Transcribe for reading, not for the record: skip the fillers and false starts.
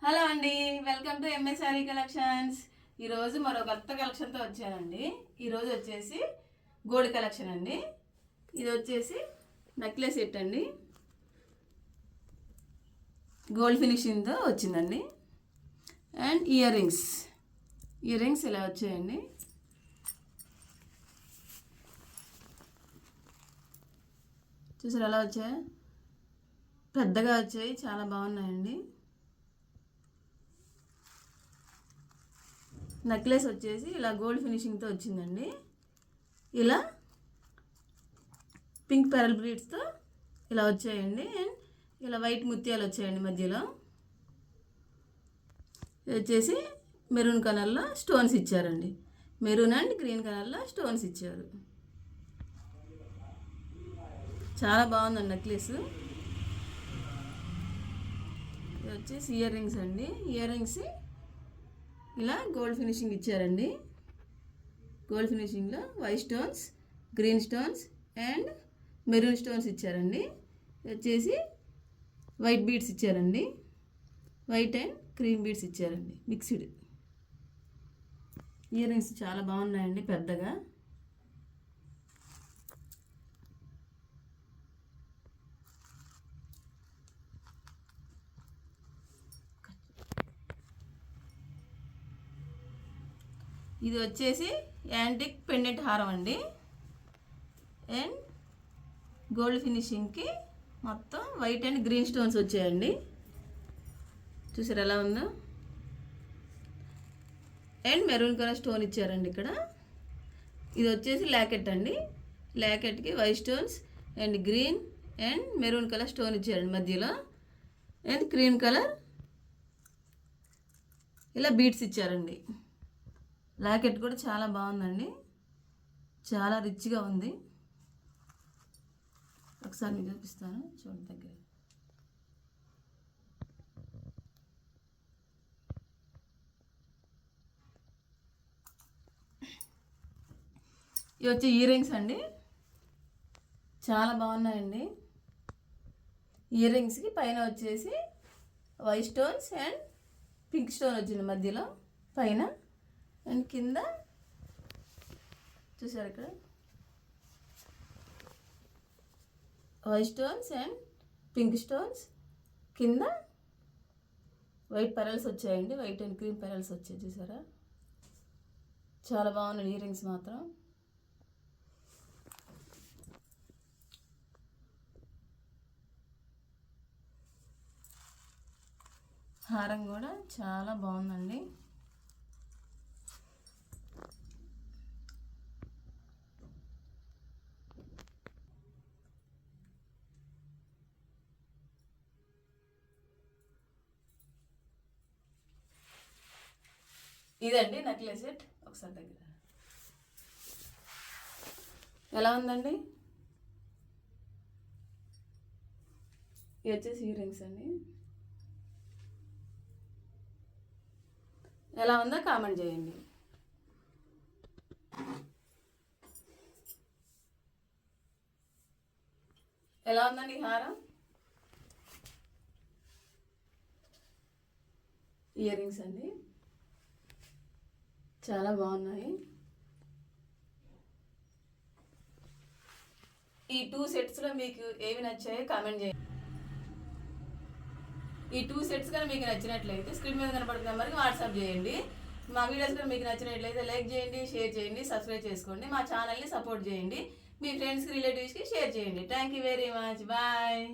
Hello అండి, welcome to MS sari collections. ఈరోజు మరో కొత్త కలెక్షన్తో వచ్చానండి. ఈరోజు వచ్చేసి గోల్డ్ కలెక్షన్ అండి. ఇది వచ్చేసి నెక్లెస్ సెట్ అండి, గోల్డ్ ఫినిషింగ్తో వచ్చిందండి. అండ్ ఇయర్ రింగ్స్ ఇలా వచ్చాయండి. చూసారు ఎలా వచ్చాయి, పెద్దగా వచ్చాయి, చాలా బాగున్నాయండి. నెక్లెస్ వచ్చేసి ఇలా గోల్డ్ ఫినిషింగ్తో వచ్చిందండి. ఇలా పింక్ పెరల్ బ్రీడ్స్తో ఇలా వచ్చాయండి. అండ్ ఇలా వైట్ ముత్యాలు వచ్చాయండి మధ్యలో. ఇది వచ్చేసి మెరూన్ కలర్లో స్టోన్స్ ఇచ్చారండి. మెరూన్ అండ్ గ్రీన్ కలర్లో స్టోన్స్ ఇచ్చారు. చాలా బాగుందండి నెక్లెస్. ఇది వచ్చేసి ఇయర్ రింగ్స్ అండి. ఇయర్ రింగ్స్ ఇలా గోల్డ్ ఫినిషింగ్ ఇచ్చారండి. గోల్డ్ ఫినిషింగ్లో white stones, green stones and maroon stones ఇచ్చారండి. వచ్చేసి వైట్ బీడ్స్ ఇచ్చారండి. వైట్ అండ్ క్రీమ్ బీడ్స్ ఇచ్చారండి, మిక్స్డ్. ఇయర్ రింగ్స్ చాలా బాగున్నాయండి, పెద్దగా. ఇది వచ్చేసి యాంటిక్ పెండెంట్ హారం అండి. అండ్ గోల్డ్ ఫినిషింగ్కి మొత్తం వైట్ అండ్ గ్రీన్ స్టోన్స్ వచ్చాయండి. చూసారు ఎలా ఉందో. అండ్ మెరూన్ కలర్ స్టోన్ ఇచ్చారండి ఇక్కడ. ఇది వచ్చేసి లాకెట్ అండి. లాకెట్కి white stones and green and maroon colour stone ఇచ్చారండి మధ్యలో. అండ్ క్రీమ్ కలర్ ఇలా బీడ్స్ ఇచ్చారండి. లాకెట్ కూడా చాలా బాగుందండి, చాలా రిచ్గా ఉంది. ఒకసారి మీకు చూపిస్తాను, చూడండి దగ్గర. ఇవి వచ్చి ఇయర్ రింగ్స్ అండి, చాలా బాగున్నాయండి. ఇయర్ రింగ్స్కి పైన వచ్చేసి white stones and pink stone వచ్చింది మధ్యలో పైన. అండ్ కింద చూసారు ఇక్కడ white stones and pink stones, కింద వైట్ పెరల్స్ వచ్చాయండి. వైట్ అండ్ క్రీమ్ పెరల్స్ వచ్చాయి, చూసారా. చాలా బాగున్నాయి ఇయర్ రింగ్స్ మాత్రం. హారం కూడా చాలా బాగుందండి. ఇదండి నెక్లెస్ సెట్. ఒకసారి దగ్గర ఎలా ఉందండి. ఇది వచ్చేసి ఇయర్ రింగ్స్ అండి. ఎలా ఉందో కామెంట్ చేయండి. ఎలా ఉందండి హారం. ఇయర్ రింగ్స్ అండి, చాలా బాగున్నాయి. ఈ 2 సెట్స్లో మీకు ఏవి నచ్చాయో కామెంట్ చేయండి. ఈ 2 సెట్స్ కానీ మీకు నచ్చినట్లయితే స్క్రీన్ మీద కనపడుతున్న నెంబర్కి వాట్సాప్ చేయండి. మా వీడియోస్ కానీ మీకు నచ్చినట్లయితే లైక్ చేయండి, షేర్ చేయండి, సబ్స్క్రైబ్ చేసుకోండి. మా ఛానల్ని సపోర్ట్ చేయండి. మీ ఫ్రెండ్స్కి, రిలేటివ్స్కి షేర్ చేయండి. Thank you very much. Bye.